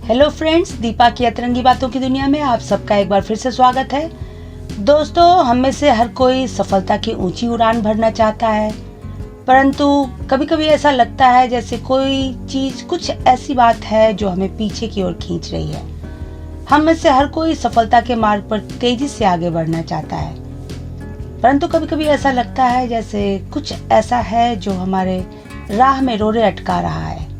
Hello friends, Deepa की अतरंगी बातों की दुनिया में आप सबका एक बार फिर से स्वागत है। दोस्तों, हम में से हर कोई सफलता की ऊंची उड़ान भरना चाहता है, परंतु कभी कभी ऐसा लगता है जैसे कोई चीज, कुछ ऐसी बात है जो हमें पीछे की ओर खींच रही है। हम में से हर कोई सफलता के मार्ग पर तेजी से आगे बढ़ना चाहता है, परंतु कभी कभी ऐसा लगता है जैसे कुछ ऐसा है जो हमारे राह में रोड़े अटका रहा है।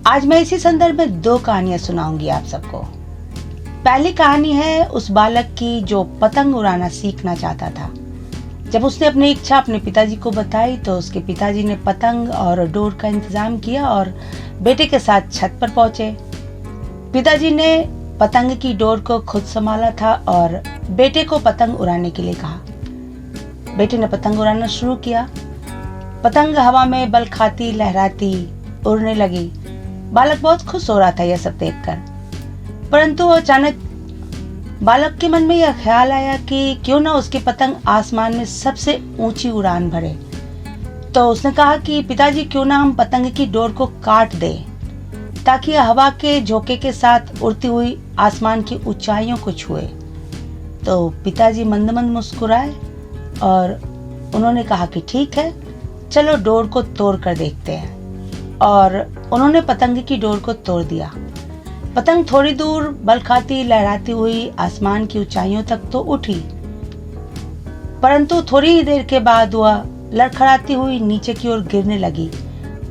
आज मैं इसी संदर्भ में दो कहानियां सुनाऊंगी आप सबको। पहली कहानी है उस बालक की जो पतंग उड़ाना सीखना चाहता था। जब उसने अपनी इच्छा अपने पिताजी को बताई तो उसके पिताजी ने पतंग और डोर का इंतजाम किया और बेटे के साथ छत पर पहुंचे। पिताजी ने पतंग की डोर को खुद संभाला था और बेटे को पतंग उड़ाने के लिए कहा। बेटे ने पतंग उड़ाना शुरू किया। पतंग हवा में बल खाती लहराती उड़ने लगी। बालक बहुत खुश हो रहा था यह सब देखकर, परंतु अचानक बालक के मन में यह ख्याल आया कि क्यों ना उसकी पतंग आसमान में सबसे ऊंची उड़ान भरे। तो उसने कहा कि पिताजी, क्यों ना हम पतंग की डोर को काट दें ताकि हवा के झोंके के साथ उड़ती हुई आसमान की ऊंचाइयों को छुए। तो पिताजी मंद मंद मुस्कुराए और उन्होंने कहा कि ठीक है, चलो डोर को तोड़ कर देखते हैं। और उन्होंने पतंग की डोर को तोड़ दिया। पतंग थोड़ी दूर बल खाती लहराती हुई आसमान की ऊंचाइयों तक तो उठी, परंतु थोड़ी ही देर के बाद वह लड़खड़ाती हुई नीचे की ओर गिरने लगी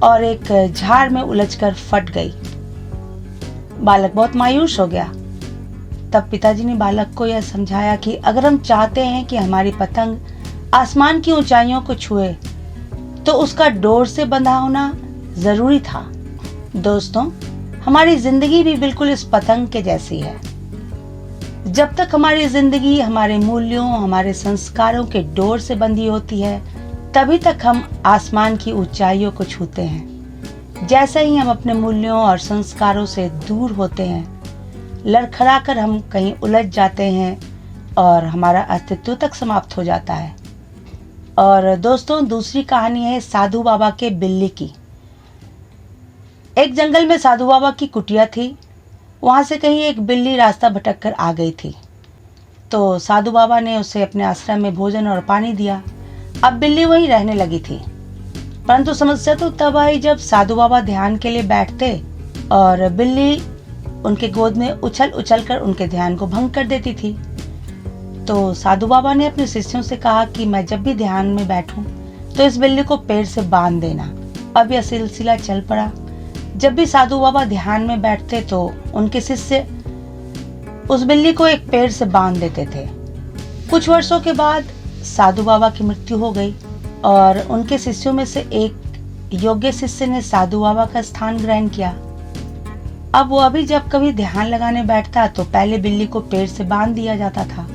और एक झाड़ में उलझकर फट गई। बालक बहुत मायूस हो गया। तब पिताजी ने बालक को यह समझाया कि अगर हम चाहते हैं कि हमारी पतंग आसमान की ऊंचाइयों को छुए तो उसका डोर से बंधा होना जरूरी था। दोस्तों, हमारी जिंदगी भी बिल्कुल इस पतंग के जैसी है। जब तक हमारी जिंदगी हमारे मूल्यों, हमारे संस्कारों के डोर से बंधी होती है, तभी तक हम आसमान की ऊंचाइयों को छूते हैं। जैसे ही हम अपने मूल्यों और संस्कारों से दूर होते हैं, लड़खड़ाकर हम कहीं उलझ जाते हैं और हमारा अस्तित्व तक समाप्त हो जाता है। और दोस्तों, दूसरी कहानी है साधु बाबा के बिल्ली की। एक जंगल में साधु बाबा की कुटिया थी। वहां से कहीं एक बिल्ली रास्ता भटक कर आ गई थी। तो साधु बाबा ने उसे अपने आश्रम में भोजन और पानी दिया। अब बिल्ली वहीं रहने लगी थी, परंतु समस्या तो तब आई जब साधु बाबा ध्यान के लिए बैठते और बिल्ली उनके गोद में उछल उछल कर उनके ध्यान को भंग कर देती थी। तो साधु बाबा ने अपने शिष्यों से कहा कि मैं जब भी ध्यान में बैठूं तो इस बिल्ली को पेड़ से बांध देना। अब यह सिलसिला चल पड़ा। जब भी साधु बाबा ध्यान में बैठते तो उनके शिष्य उस बिल्ली को एक पेड़ से बांध देते थे। कुछ वर्षों के बाद साधु बाबा की मृत्यु हो गई और उनके शिष्यों में से एक योग्य शिष्य ने साधु बाबा का स्थान ग्रहण किया। अब वो अभी जब कभी ध्यान लगाने बैठता तो पहले बिल्ली को पेड़ से बांध दिया जाता था।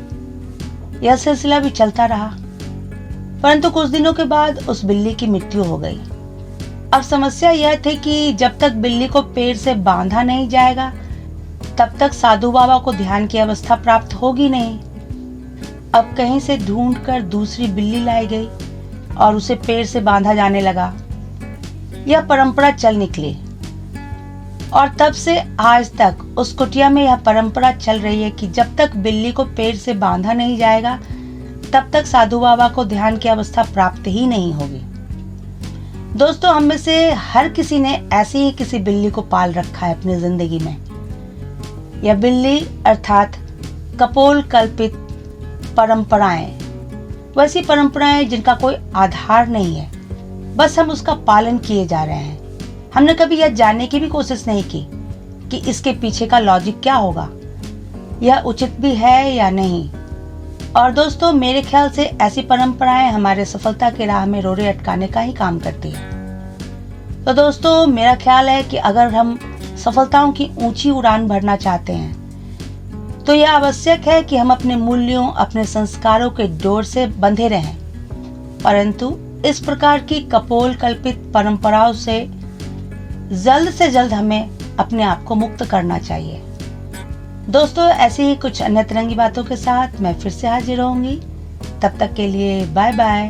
यह सिलसिला भी चलता रहा, परंतु कुछ दिनों के बाद उस बिल्ली की मृत्यु हो गई। अब समस्या यह थी कि जब तक बिल्ली को पेड़ से बांधा नहीं जाएगा, तब तक साधु बाबा को ध्यान की अवस्था प्राप्त होगी नहीं। अब कहीं से ढूंढकर दूसरी बिल्ली लाई गई और उसे पेड़ से बांधा जाने लगा। यह परंपरा चल निकली और तब से आज तक उस कुटिया में यह परंपरा चल रही है कि जब तक बिल्ली को पेड़ से बांधा नहीं जाएगा, तब तक साधु बाबा को ध्यान की अवस्था प्राप्त ही नहीं होगी। दोस्तों, हम में से हर किसी ने ऐसी ही किसी बिल्ली को पाल रखा है अपनी जिंदगी में। यह बिल्ली अर्थात कपोल कल्पित परंपराएं, वैसी परंपराएं जिनका कोई आधार नहीं है, बस हम उसका पालन किए जा रहे हैं। हमने कभी यह जानने की भी कोशिश नहीं की कि इसके पीछे का लॉजिक क्या होगा, यह उचित भी है या नहीं। और दोस्तों, मेरे ख्याल से ऐसी परंपराएं हमारे सफलता के राह में रोड़े अटकाने का ही काम करती है। तो दोस्तों, मेरा ख्याल है कि अगर हम सफलताओं की ऊंची उड़ान भरना चाहते हैं तो यह आवश्यक है कि हम अपने मूल्यों, अपने संस्कारों के डोर से बंधे रहें, परंतु इस प्रकार की कपोल कल्पित परंपराओं से जल्द हमें अपने आप को मुक्त करना चाहिए। दोस्तों, ऐसी ही कुछ अन्य तरंगी बातों के साथ मैं फिर से हाजिर होंगी। तब तक के लिए बाय बाय।